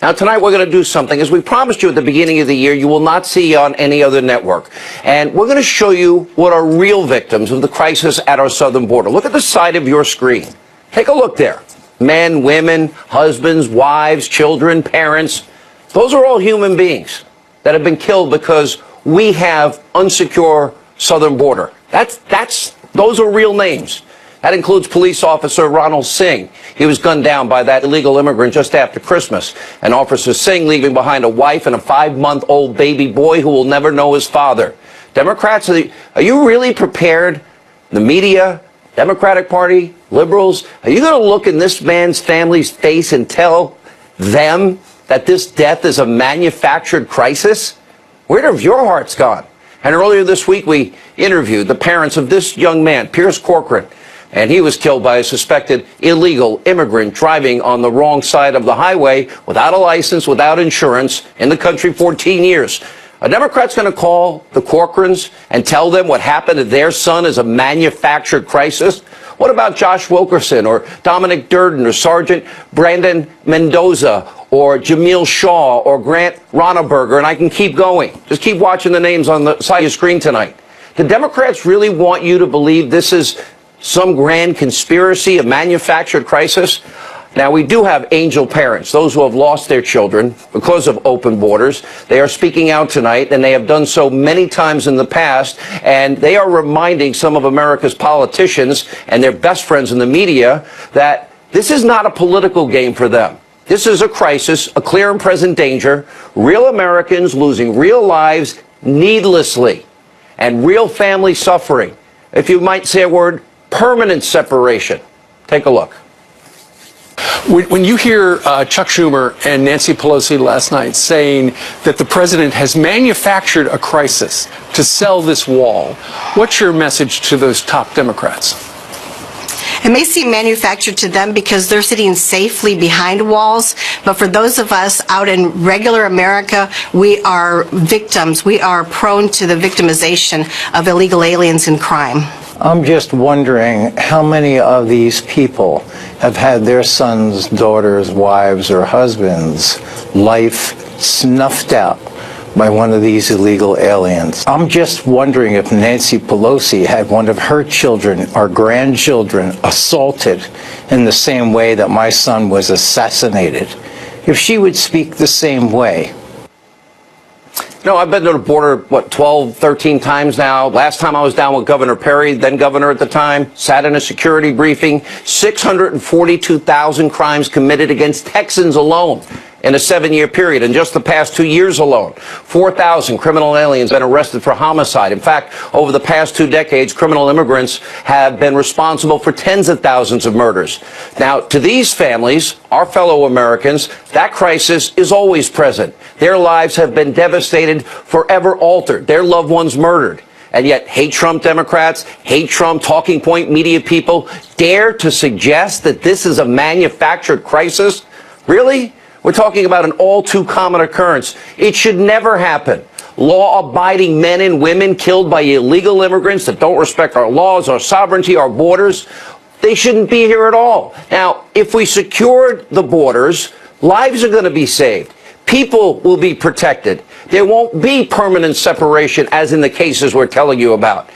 Now, tonight we're going to do something, as we promised you at the beginning of the year, you will not see on any other network. And we're going to show you what are real victims of the crisis at our southern border. Look at the side of your screen. Take a look there. Men, women, husbands, wives, children, parents. Those are all human beings that have been killed because we have unsecure southern border. Those are real names. That includes police officer Ronald Singh. He was gunned down by that illegal immigrant just after Christmas. And Officer Singh leaving behind a wife and a 5-month-old baby boy who will never know his father. Democrats, are you really prepared? The media, Democratic Party, liberals, are you going to look in this man's family's face and tell them that this death is a manufactured crisis? Where have your hearts gone? And earlier this week, we interviewed the parents of this young man, Pierce Corcoran. And he was killed by a suspected illegal immigrant driving on the wrong side of the highway without a license, without insurance, in the country 14 years. A Democrat's going to call the Corcorans and tell them what happened to their son is a manufactured crisis? What about Josh Wilkerson or Dominic Durden or Sergeant Brandon Mendoza or Jamil Shaw or Grant Ronneberger? And I can keep going. Just keep watching the names on the side of your screen tonight. The Democrats really want you to believe this is some grand conspiracy, a manufactured crisis? Now, we do have angel parents, those who have lost their children because of open borders. They are speaking out tonight, and they have done so many times in the past, and they are reminding some of America's politicians and their best friends in the media that this is not a political game for them. This is a crisis, a clear and present danger, real Americans losing real lives needlessly, and real family suffering. If you might say a word, permanent separation. Take a look. When you hear Chuck Schumer and Nancy Pelosi last night saying that the president has manufactured a crisis to sell this wall, what's your message to those top Democrats? It may seem manufactured to them because they're sitting safely behind walls, but for those of us out in regular America, we are victims. We are prone to the victimization of illegal aliens and crime. I'm just wondering how many of these people have had their sons, daughters, wives, or husbands' life snuffed out by one of these illegal aliens. I'm just wondering if Nancy Pelosi had one of her children or grandchildren assaulted in the same way that my son was assassinated, if she would speak the same way. No, I've been to the border, 12, 13 times now. Last time I was down with Governor Perry, then governor at the time, sat in a security briefing. 642,000 crimes committed against Texans alone in a 7-year period. In just the past 2 years alone, 4,000 criminal aliens have been arrested for homicide. In fact, over the past 2 decades, criminal immigrants have been responsible for tens of thousands of murders. Now, to these families, our fellow Americans, that crisis is always present. Their lives have been devastated, forever altered, their loved ones murdered. And yet, hate Trump Democrats, hate Trump talking point media people dare to suggest that this is a manufactured crisis? Really? We're talking about an all too common occurrence. It should never happen. Law-abiding men and women killed by illegal immigrants that don't respect our laws, our sovereignty, our borders, they shouldn't be here at all. Now, if we secured the borders, lives are going to be saved. People will be protected. There won't be permanent separation, as in the cases we're telling you about.